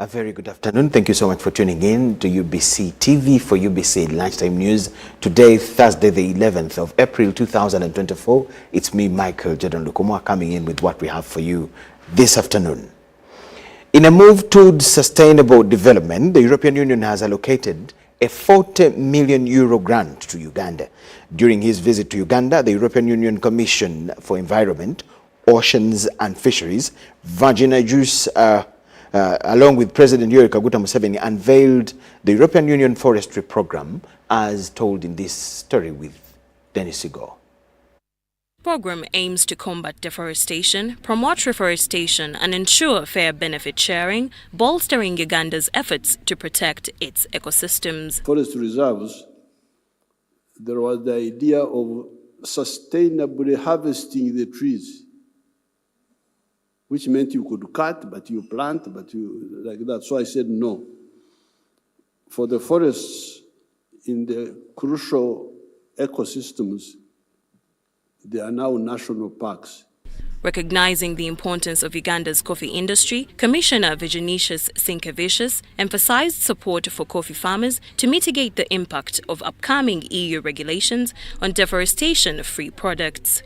A very good afternoon. Thank you so much for tuning in to UBC TV for UBC Lunchtime News. Today, Thursday, the 11th of April, 2024. It's me, Michael Jordan Lukumwa, coming in with what we have for you this afternoon. In a move towards sustainable development, the European Union has allocated a 40 million euro grant to Uganda. During his visit to Uganda, the European Union Commission for Environment, Oceans and Fisheries, Virginia Juice, along with President Yoweri Kaguta Museveni, unveiled the European Union Forestry Program, as told in this story with Dennis Igor. The program aims to combat deforestation, promote reforestation, and ensure fair benefit sharing, bolstering Uganda's efforts to protect its ecosystems. Forest reserves, there was the idea of sustainably harvesting the trees, which meant you could cut, but you plant, but you like that. So I said no. For the forests in the crucial ecosystems, they are now national parks. Recognizing the importance of Uganda's coffee industry, Commissioner Virginicius Sinkevicius emphasized support for coffee farmers to mitigate the impact of upcoming EU regulations on deforestation-free products.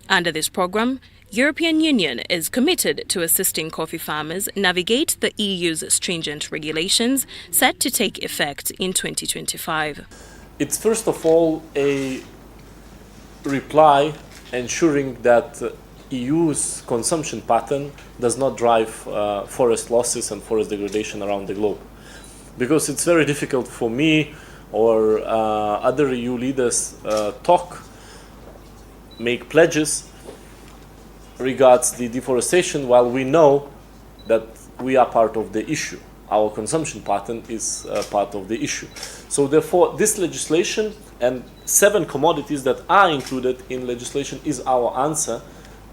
Under this program, European Union is committed to assisting coffee farmers navigate the EU's stringent regulations set to take effect in 2025. It's first of all a reply ensuring that EU's consumption pattern does not drive forest losses and forest degradation around the globe. Because it's very difficult for me or other EU leaders make pledges regards the deforestation, while we know that we are part of the issue. Our consumption pattern is part of the issue. So therefore, this legislation and 7 commodities that are included in legislation is our answer,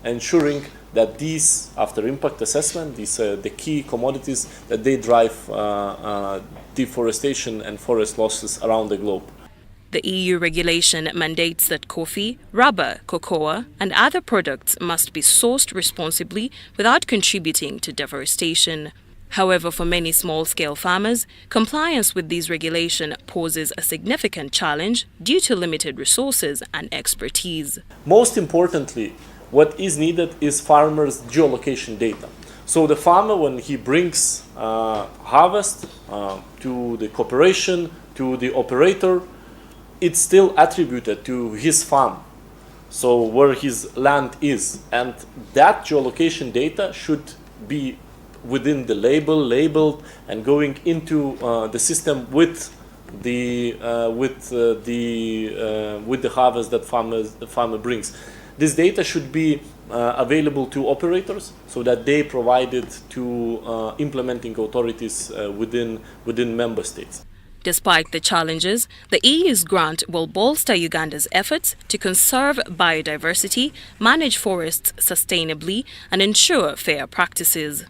ensuring that these, after impact assessment, these the key commodities, that they drive deforestation and forest losses around the globe. The EU regulation mandates that coffee, rubber, cocoa, and other products must be sourced responsibly without contributing to deforestation. However, for many small-scale farmers, compliance with these regulations poses a significant challenge due to limited resources and expertise. Most importantly, what is needed is farmers' geolocation data. So the farmer, when he brings harvest to the corporation, to the operator, it's still attributed to his farm, so where his land is, and that geolocation data should be within the labeled and going into the system with the harvest that the farmer brings. This data should be available to operators so that they provide it to implementing authorities within member states. Despite the challenges, the EU's grant will bolster Uganda's efforts to conserve biodiversity, manage forests sustainably, and ensure fair practices.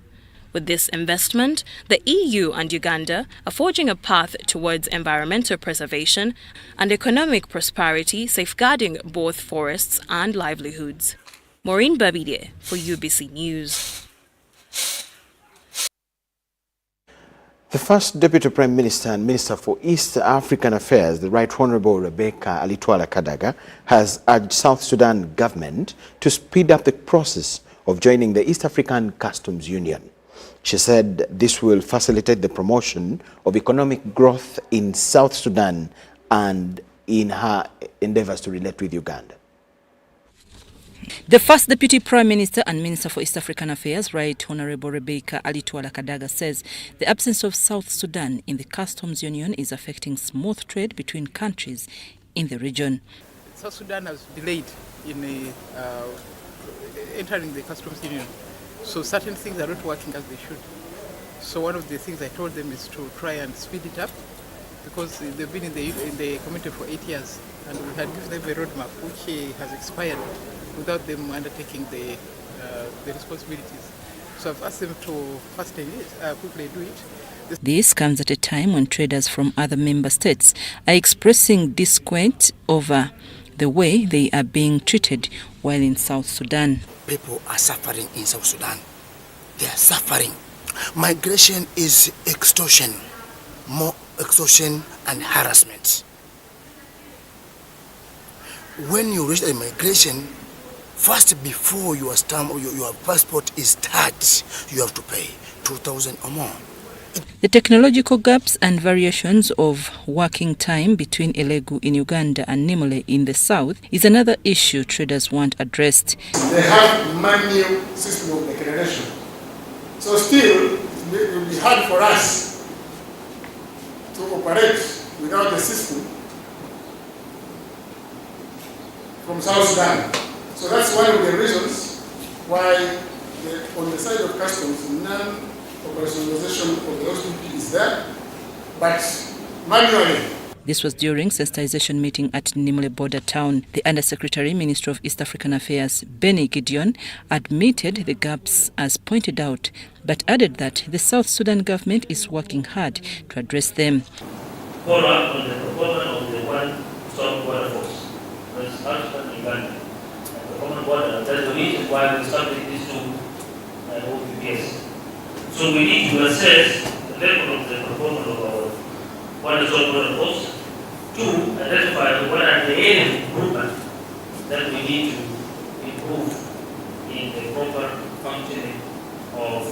With this investment, the EU and Uganda are forging a path towards environmental preservation and economic prosperity, safeguarding both forests and livelihoods. Maureen Babide for UBC News. The first Deputy Prime Minister and Minister for East African Affairs, the Right Honourable Rebecca Alitwala Kadaga, has urged South Sudan government to speed up the process of joining the East African Customs Union. She said this will facilitate the promotion of economic growth in South Sudan and in her endeavours to relate with Uganda. The first Deputy Prime Minister and Minister for East African Affairs, Right Honourable Rebecca Alitwala Kadaga, says the absence of South Sudan in the Customs Union is affecting smooth trade between countries in the region. South Sudan has delayed in entering the Customs Union, so certain things are not working as they should. So one of the things I told them is to try and speed it up, because they've been in the community for 8 years, and we had given them a roadmap which has expired without them undertaking the responsibilities. So I've asked them to quickly do it. This comes at a time when traders from other member states are expressing discontent over the way they are being treated while in South Sudan. People are suffering in South Sudan. They are suffering. Migration is extortion, more extortion and harassment. When you reach the migration, first before your stamp or your passport is tagged, you have to pay 2,000 or more. The technological gaps and variations of working time between Elegu in Uganda and Nimule in the south is another issue traders want addressed. They have manual system of declaration. So still, it will be hard for us to operate without the system from South Sudan. So that's one of the reasons why on the side of customs, non-operationalization of the OCP is there, but manually. This was during sensitization meeting at Nimule border town. The Undersecretary, Minister of East African Affairs, Benny Gideon, admitted the gaps as pointed out, but added that the South Sudan government is working hard to address them. Follow up on the proposal of the one-stop border force. That's South Sudan, Uganda. The common border, that's the reason why we established these two OPPs. So we need to assess the level of the proposal of our one-stop border force to identify what are the areas of improvement that we need to improve in the proper functioning of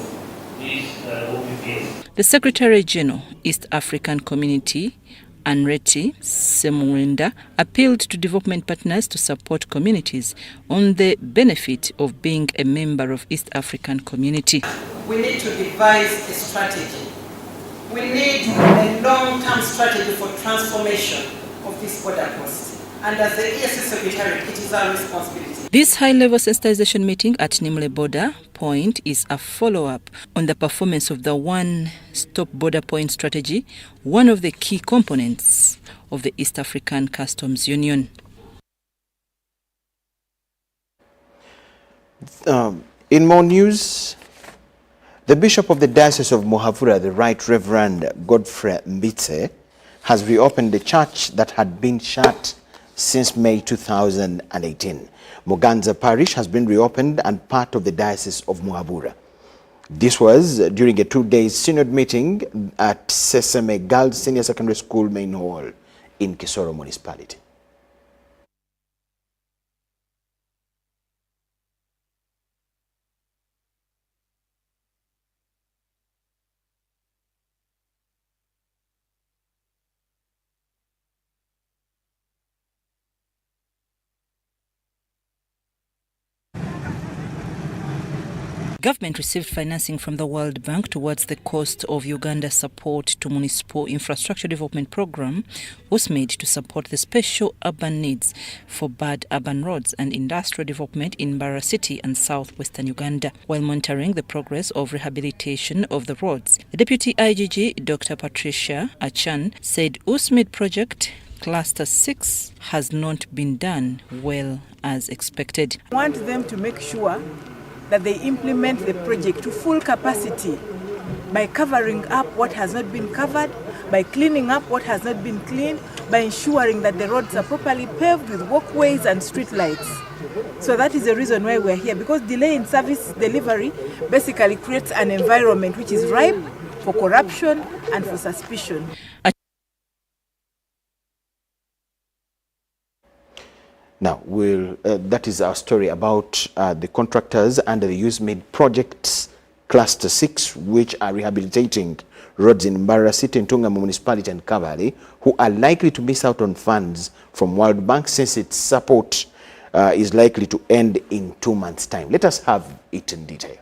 these OPPs. The Secretary General, East African Community, Anreti Semurinda, appealed to development partners to support communities on the benefit of being a member of East African Community. We need to devise a strategy. We need a long-term strategy for transformation of this border post. And as the ESS Secretary, it is our responsibility. This high-level sensitization meeting at Nimule border point is a follow-up on the performance of the one-stop border point strategy, one of the key components of the East African Customs Union. In more news, the Bishop of the Diocese of Muhabura, the Right Reverend Godfrey Mbitse, has reopened the church that had been shut since May 2018. Muganza Parish has been reopened and part of the Diocese of Muhabura. This was during a two-day synod meeting at Sesame Girls Senior Secondary School Main Hall in Kisoro Municipality. Government received financing from the World Bank towards the cost of Uganda's support to municipal infrastructure development program was made to support the special urban needs for bad urban roads and industrial development in Mbarara City and southwestern Uganda. While monitoring the progress of rehabilitation of the roads, the Deputy IGG, Dr. Patricia Achan, said USMID project Cluster 6 has not been done well as expected. I want them to make sure that they implement the project to full capacity by covering up what has not been covered, by cleaning up what has not been cleaned, by ensuring that the roads are properly paved with walkways and street lights. So that is the reason why we're here, because delay in service delivery basically creates an environment which is ripe for corruption and for suspicion. Now, that is our story about the contractors under the USMID projects Cluster 6, which are rehabilitating roads in Mbarara City, Ntungamo Municipality and Kabale, who are likely to miss out on funds from World Bank since its support is likely to end in 2 months' time. Let us have it in detail.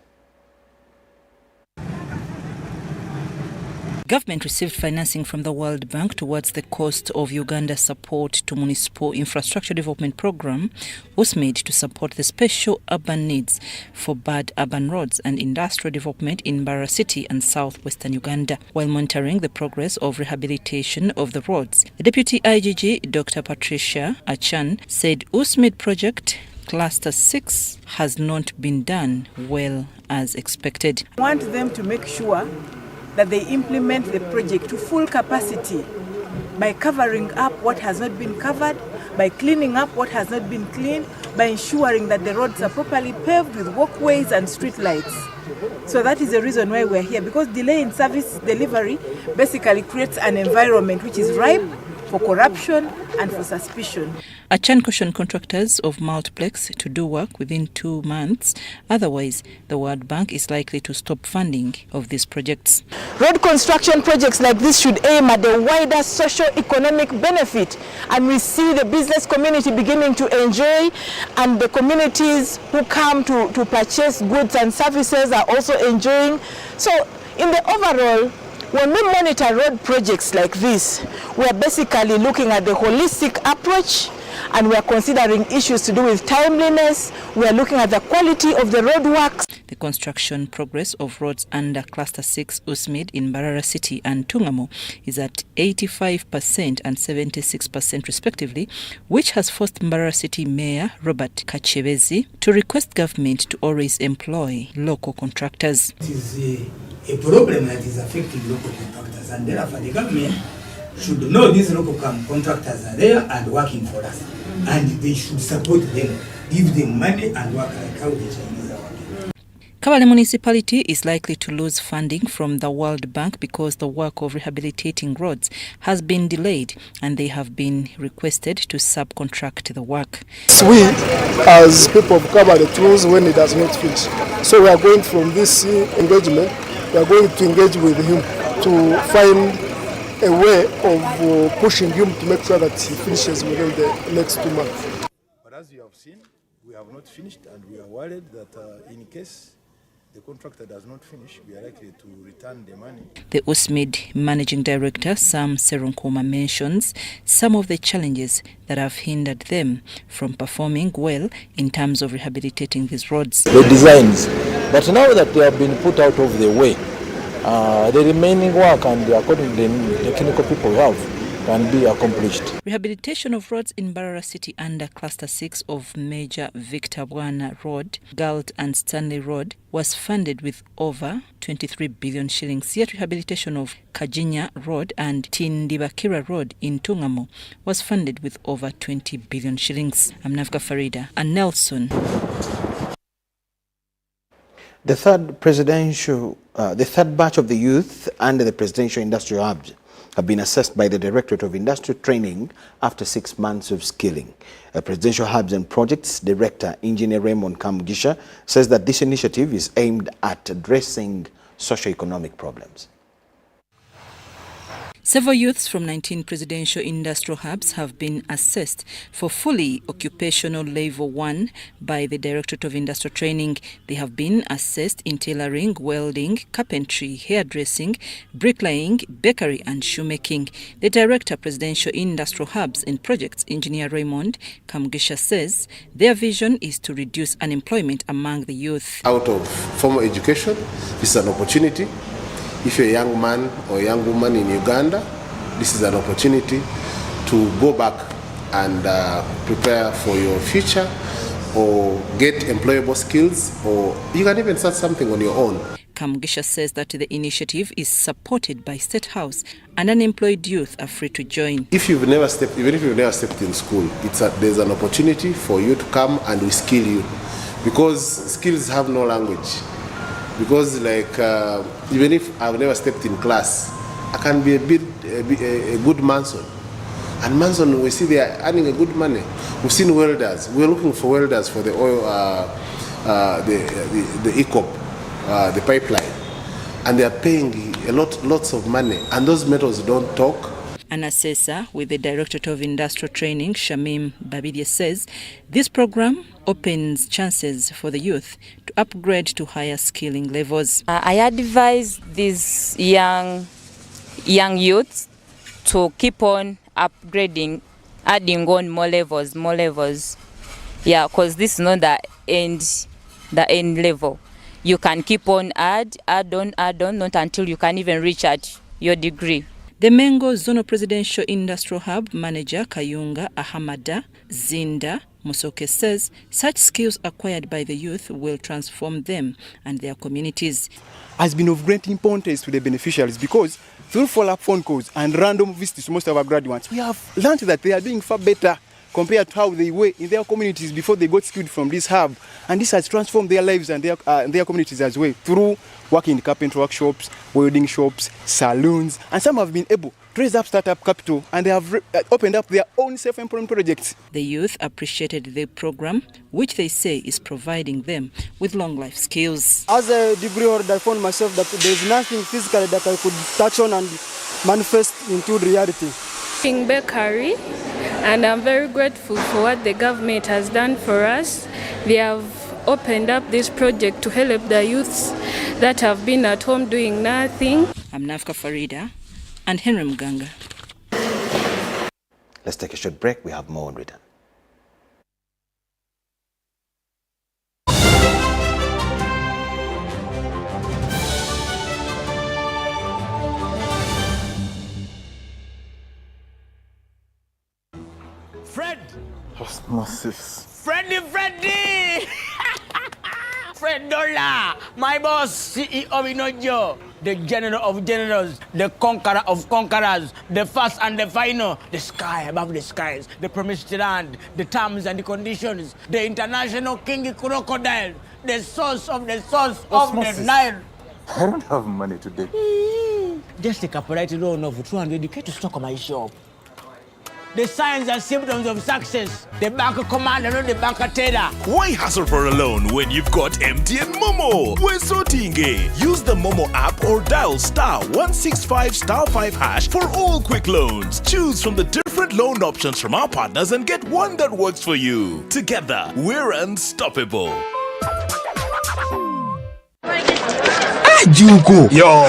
Government received financing from the World Bank towards the cost of Uganda's support to municipal infrastructure development program was made to support the special urban needs for bad urban roads and industrial development in Mbarara City and southwestern Uganda. While monitoring the progress of rehabilitation of the roads, the Deputy IGG, Dr. Patricia Achan, said USMID project Cluster 6 has not been done well as expected. I want them to make sure that they implement the project to full capacity by covering up what has not been covered, by cleaning up what has not been cleaned, by ensuring that the roads are properly paved with walkways and street lights. So that is the reason why we're here, because delay in service delivery basically creates an environment which is ripe for corruption and for suspicion. Achan cautioned contractors of Multiplex to do work within 2 months. Otherwise, the World Bank is likely to stop funding of these projects. Road construction projects like this should aim at the wider socio-economic benefit, and we see the business community beginning to enjoy, and the communities who come to purchase goods and services are also enjoying. So in the overall, when we monitor road projects like this, we are basically looking at the holistic approach, and we are considering issues to do with timeliness. We are looking at the quality of the road works. The construction progress of roads under Cluster 6 USMID in Mbarara City and Tungamo is at 85% and 76% respectively, which has forced Mbarara City Mayor Robert Kachebezi to request government to always employ local contractors. It is a problem that is affecting local contractors, and therefore the government should know these local contractors are there and working for us, and they should support them, give them money and work like how the Chinese are working. Kabale municipality is likely to lose funding from the World Bank because the work of rehabilitating roads has been delayed, and they have been requested to subcontract the work. We, as people of Kabale, choose when it does not finish. So we are going from this engagement, we are going to engage with him to find a way of pushing him to make sure that he finishes within the next 2 months. But as you have seen, we have not finished, and we are worried that in case the contractor does not finish, we are likely to return the money. The USMID Managing Director Sam Serunkuma mentions some of the challenges that have hindered them from performing well in terms of rehabilitating these roads. The designs, but now that they have been put out of the way, the remaining work, and according to the technical people we have, can be accomplished. Rehabilitation of roads in Mbarara City under Cluster 6 of Major Victor Bwana Road, Galt and Stanley Road was funded with over 23 billion shillings. Yet rehabilitation of Kajinya Road and Tindibakira Road in Tungamo was funded with over 20 billion shillings. I'm Nafka Farida and Nelson. The third batch of the youth under the Presidential Industrial Hubs have been assessed by the Directorate of Industrial Training after 6 months of skilling. Presidential Hubs and Projects Director, Engineer Raymond Kamugisha, says that this initiative is aimed at addressing socio-economic problems. Several youths from 19 presidential industrial hubs have been assessed for fully occupational level 1 by the Directorate of Industrial Training. They have been assessed in tailoring, welding, carpentry, hairdressing, bricklaying, bakery and shoemaking. The Director, Presidential Industrial Hubs and Projects, Engineer Raymond Kamugisha, says their vision is to reduce unemployment among the youth. Out of formal education, this is an opportunity. If you're a young man or a young woman in Uganda, this is an opportunity to go back and prepare for your future, or get employable skills, or you can even start something on your own. Kamugisha says that the initiative is supported by State House, and unemployed youth are free to join. If you've never stepped, even if you've never stepped in school, there's an opportunity for you to come and we skill you, because skills have no language. Because even if I've never stepped in class, I can be a good mason. And mason, we see they are earning a good money. We've seen welders. We're looking for welders for the oil, the ECOP, the pipeline. And they are paying lots of money. And those metals don't talk. An assessor with the Directorate of Industrial Training, Shamim Babidie, says this program opens chances for the youth to upgrade to higher skilling levels. I advise these young youths to keep on upgrading, adding on more levels. Yeah, because this is not the end level. You can keep on add on, not until you can even reach at your degree. The Mengo Zonal Presidential Industrial Hub Manager Kayunga Ahamada Zinda Musoke says such skills acquired by the youth will transform them and their communities. Has been of great importance to the beneficiaries, because through follow-up phone calls and random visits to most of our graduates, we have learned that they are doing far better compared to how they were in their communities before they got skilled from this hub. And this has transformed their lives and their communities as well through working in carpentry workshops, welding shops, saloons, and some have been able to raise up startup capital and they have opened up their own self-employment projects. The youth appreciated the program, which they say is providing them with long life skills. As a degree holder, I found myself that there's nothing physical that I could touch on and manifest into reality. In bakery, and I'm very grateful for what the government has done for us. They have opened up this project to help the youths that have been at home doing nothing. I'm Nafka Farida and Henry Mganga. Let's take a short break. We have more on return. Fred! Osmosis. Freddy! Fred Dollar, my boss, CEO Inojo, the general of generals, the conqueror of conquerors, the first and the final, the sky above the skies, the promised land, the terms and the conditions, the international king crocodile, the source of the Nile. I don't have money today. Just take a polite loan of 200k to stock my shop. The signs and symptoms of success. The bank commander, not the bank teller. Why hassle for a loan when you've got MTN Momo? We're sorting it. Use the Momo app or dial *165*5# for all quick loans. Choose from the different loan options from our partners and get one that works for you. Together, we're unstoppable. Juko. Yo.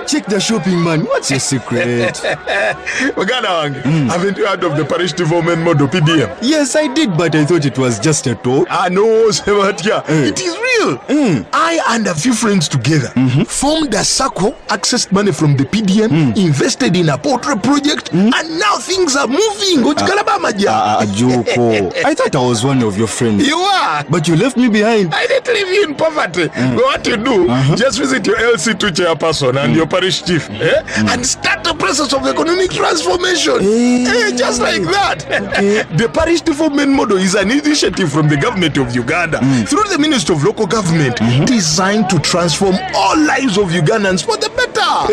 Check the shopping, man. What's your secret? Haven't you heard of the parish development model PDM? Yes, I did, but I thought it was just a talk. No, Sebatia. It is real. I and a few friends together formed a circle, accessed money from the PDM, invested in a poultry project, and now things are moving. Juko. I thought I was one of your friends. You are. But you left me behind. I didn't leave you in poverty. What you do, just visit your LC2 chairperson and your parish chief and start the process of economic transformation. Just like that. The parish development model is an initiative from the government of Uganda through the Ministry of Local Government designed to transform all lives of Ugandans for the better.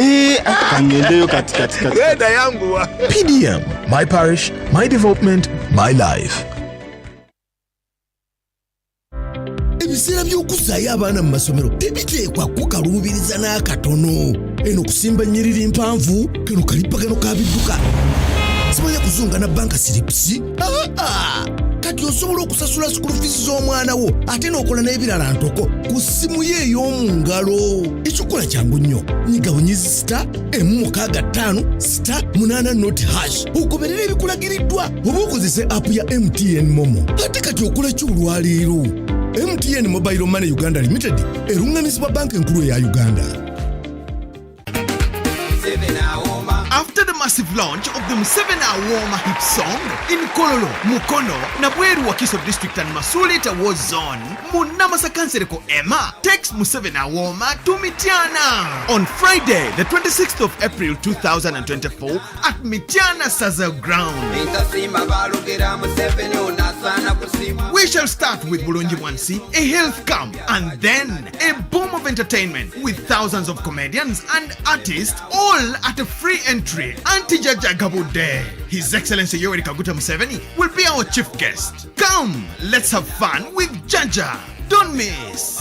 PDM, my parish, my development, my life. Ebiseera by'okuzaayo abaana mu masomero tebiteekwa kukaluubiriza n'akatono. Eno kusimba nnyiriri mpanvu kano kalippagano ka bidduka. Simanya kuzunga na banka siripusi. Kati osobola okusasula school fees z'omwana wo ate n'okola n'ebirala ntoko ku ssimu ye ey'omu ngalo. Ekikola kyangu nnyo. Nyiga bunyizi *855*8 ogoberera ebikulagiriddwa oba okozese app ya MTN Momo. Ate kati okola ki olwaleero? MTN Mobile Money Uganda Limited erungamizibwa banka enkulu ya Uganda. After the massive launch of the Museveni Warmer hit song in Kololo, Mukono, Nabweru Wakiso District and Masulita War Zone, Munamasa Kansereko Emma takes Museveni Warmer to Mityana on Friday, the 26th of April 2024 at Mityana Saza Ground. We shall start with Bulungi Wansi, a health camp, and then a boom of entertainment with thousands of comedians and artists, all at a free entry. Anti-Jaja Gabude. His Excellency Yoweri Kaguta Museveni will be our chief guest. Come, let's have fun with Jaja. Don't miss.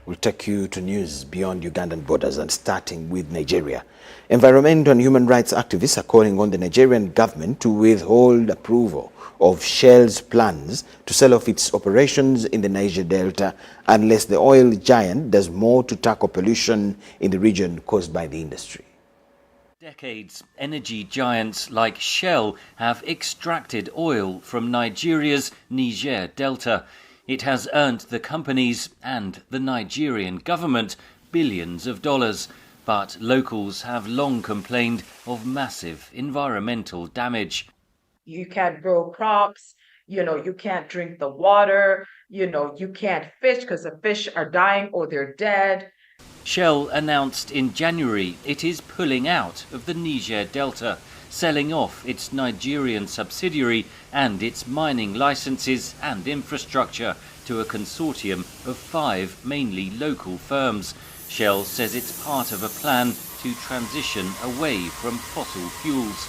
We'll take you to news beyond Ugandan borders and starting with Nigeria. Environmental and human rights activists are calling on the Nigerian government to withhold approval of Shell's plans to sell off its operations in the Niger Delta unless the oil giant does more to tackle pollution in the region caused by the industry. Decades, energy giants like Shell have extracted oil from Nigeria's Niger Delta. It has earned the companies and the Nigerian government billions of dollars, but locals have long complained of massive environmental damage. You can grow crops, You can't drink the water, you can't fish because the fish are dying or they're dead. Shell announced in January it is pulling out of the Niger Delta, selling off its Nigerian subsidiary and its mining licenses and infrastructure to a consortium of 5 mainly local firms. Shell says it's part of a plan to transition away from fossil fuels.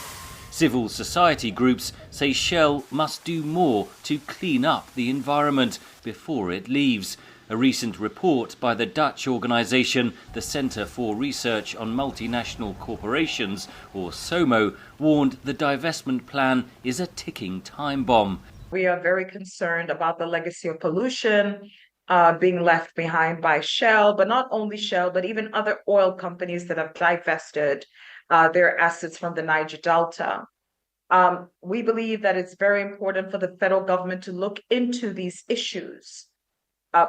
Civil society groups say Shell must do more to clean up the environment before it leaves. A recent report by the Dutch organisation, the Centre for Research on Multinational Corporations, or SOMO, warned the divestment plan is a ticking time bomb. We are very concerned about the legacy of pollution being left behind by Shell, but not only Shell, but even other oil companies that have divested their assets from the Niger Delta. We believe that it's very important for the federal government to look into these issues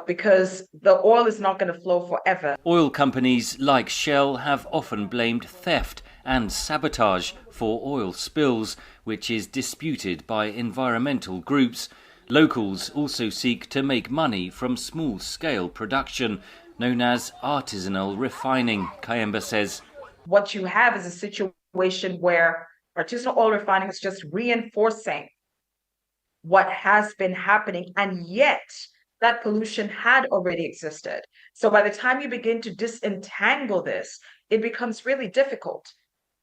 because the oil is not going to flow forever. Oil companies like Shell have often blamed theft and sabotage for oil spills, which is disputed by environmental groups. Locals also seek to make money from small-scale production, known as artisanal refining, Kayemba says. What you have is a situation where artisanal oil refining is just reinforcing what has been happening, and yet that pollution had already existed. So by the time you begin to disentangle this, it becomes really difficult.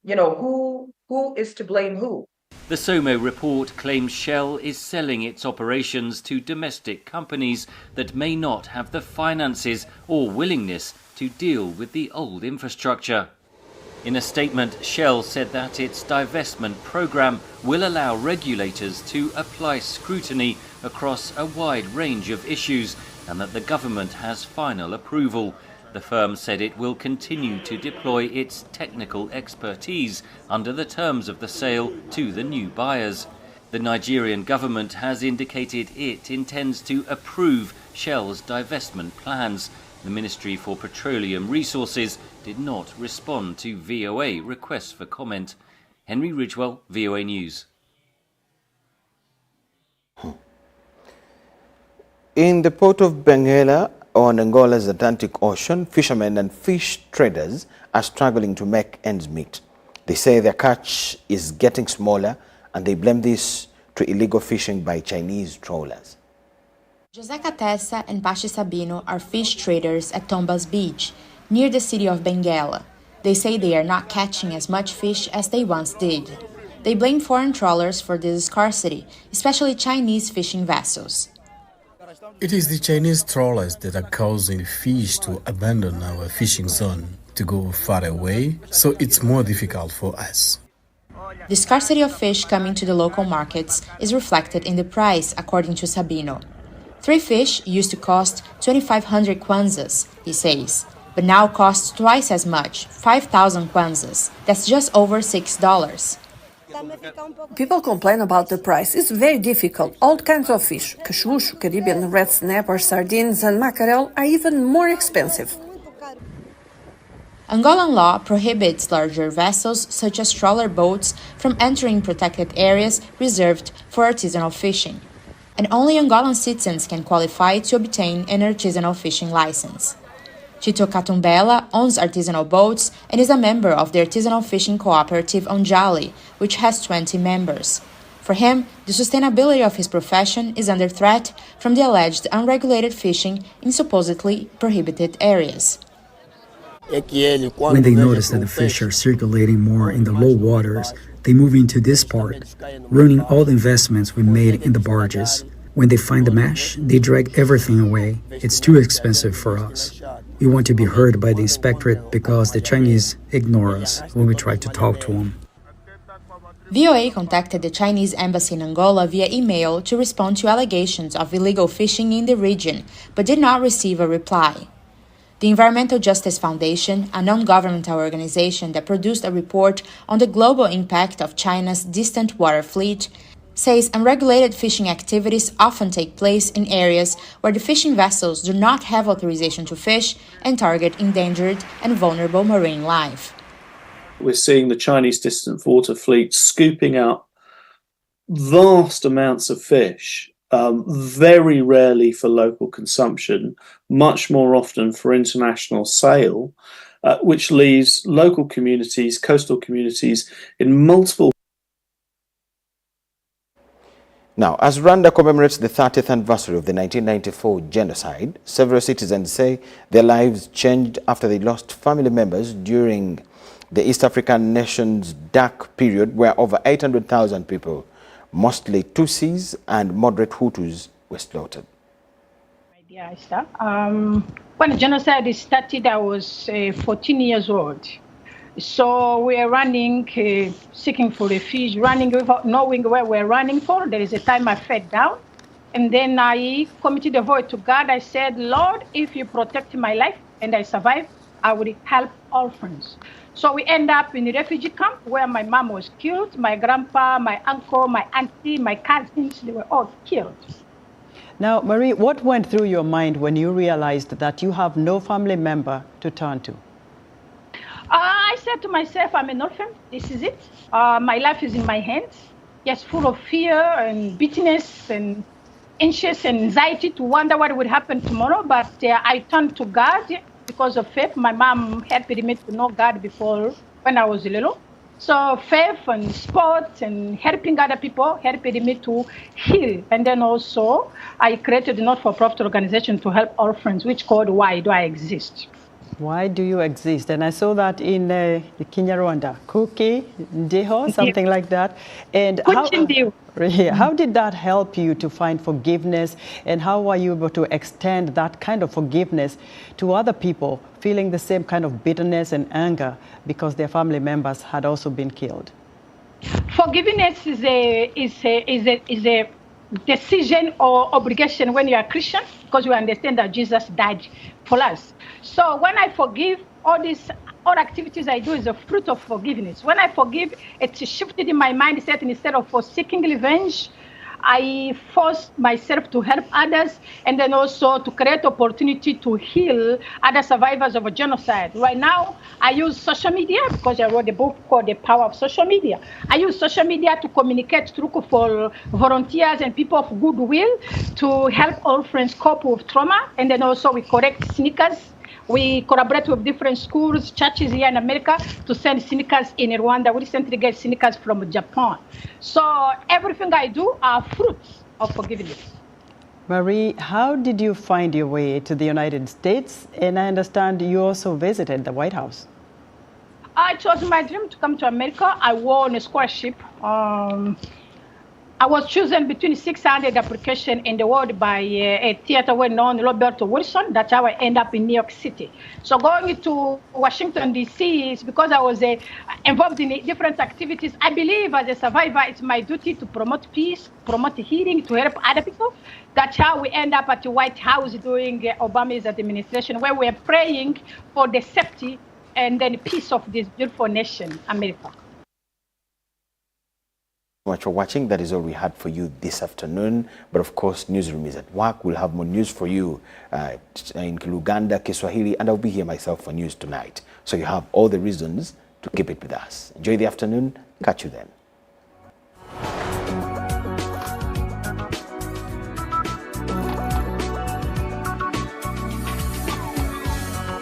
Who is to blame who? The SOMO report claims Shell is selling its operations to domestic companies that may not have the finances or willingness to deal with the old infrastructure. In a statement, Shell said that its divestment program will allow regulators to apply scrutiny across a wide range of issues and that the government has final approval. The firm said it will continue to deploy its technical expertise under the terms of the sale to the new buyers. The Nigerian government has indicated it intends to approve Shell's divestment plans. The Ministry for Petroleum Resources did not respond to VOA requests for comment. Henry Ridgewell, VOA News. In the port of Benguela on Angola's Atlantic Ocean, fishermen and fish traders are struggling to make ends meet. They say their catch is getting smaller and they blame this to illegal fishing by Chinese trawlers. José Catessa and Pachi Sabino are fish traders at Tombas Beach, near the city of Benguela. They say they are not catching as much fish as they once did. They blame foreign trawlers for this scarcity, especially Chinese fishing vessels. It is the Chinese trawlers that are causing fish to abandon our fishing zone to go far away, so it's more difficult for us. The scarcity of fish coming to the local markets is reflected in the price, according to Sabino. 3 fish used to cost 2,500 kwanzas, he says, but now costs twice as much, 5,000 kwanzas. That's just over $6. People complain about the price. It's very difficult. All kinds of fish, cachucho, Caribbean red snapper, sardines and mackerel are even more expensive. Angolan law prohibits larger vessels, such as trawler boats, from entering protected areas reserved for artisanal fishing. And only Angolan citizens can qualify to obtain an artisanal fishing license. Tito Catumbela owns artisanal boats and is a member of the artisanal fishing cooperative Onjali, which has 20 members. For him, the sustainability of his profession is under threat from the alleged unregulated fishing in supposedly prohibited areas. When they notice that the fish are circulating more in the low waters, they move into this part, ruining all the investments we made in the barges. When they find the mesh, they drag everything away. It's too expensive for us. We want to be heard by the inspectorate because the Chinese ignore us when we try to talk to them. VOA contacted the Chinese embassy in Angola via email to respond to allegations of illegal fishing in the region, but did not receive a reply. The Environmental Justice Foundation, a non-governmental organization that produced a report on the global impact of China's distant water fleet, says unregulated fishing activities often take place in areas where the fishing vessels do not have authorization to fish and target endangered and vulnerable marine life. We're seeing the Chinese distant water fleet scooping out vast amounts of fish, very rarely for local consumption, much more often for international sale, which leaves local communities, coastal communities, in multiple. Now, as Rwanda commemorates the 30th anniversary of the 1994 genocide, several citizens say their lives changed after they lost family members during the East African nation's dark period, where over 800,000 people, mostly Tutsis and moderate Hutus, were slaughtered. Yeah, Esther. When the genocide started, I was 14 years old. So we are running, seeking for refuge, running without knowing where we're running for. There is a time I fell down. And then I committed a vow to God. I said, Lord, if you protect my life and I survive, I will help orphans. So we end up in a refugee camp where my mom was killed, my grandpa, my uncle, my auntie, my cousins, they were all killed. Now, Marie, what went through your mind when you realized that you have no family member to turn to? I said to myself, I'm an orphan. This is it. My life is in my hands. Yes, full of fear and bitterness and anxious and anxiety to wonder what would happen tomorrow. But I turned to God because of faith. My mom helped me to know God before when I was little. So faith and sports and helping other people helped me to heal. And then also I created a not-for-profit organization to help orphans, which called Why Do I Exist? Why do you exist? And I saw that in the Kinyarwanda, Kuki, Ndiho, something like that. And how did that help you to find forgiveness? And how were you able to extend that kind of forgiveness to other people feeling the same kind of bitterness and anger because their family members had also been killed? Forgiveness is a decision or obligation when you are Christian, because we understand that Jesus died for us. So when I forgive, all activities I do is a fruit of forgiveness. When I forgive, it shifted in my mindset, and instead of seeking revenge, I forced myself to help others and then also to create opportunity to heal other survivors of a genocide. Right now, I use social media because I wrote a book called The Power of Social Media. I use social media to communicate through for volunteers and people of goodwill to help orphans cope with trauma. And then also we correct sneakers. We collaborate with different schools, churches here in America to send sneakers in Rwanda. We recently get sneakers from Japan. So everything I do are fruits of forgiveness. Marie, how did you find your way to the United States? And I understand you also visited the White House. It was my dream to come to America. I won a scholarship. I was chosen between 600 applications in the world by a theater well-known Roberto Wilson. That's how I end up in New York City. So going to Washington, D.C. is because I was involved in different activities. I believe as a survivor, it's my duty to promote peace, promote healing, to help other people. That's how we end up at the White House during Obama's administration, where we're praying for the safety and then peace of this beautiful nation, America. Much for watching. That is all we had for you this afternoon. But of course, Newsroom is at work. We'll have more news for you in Luganda, Kiswahili, and I'll be here myself for news tonight. So you have all the reasons to keep it with us. Enjoy the afternoon. Catch you then.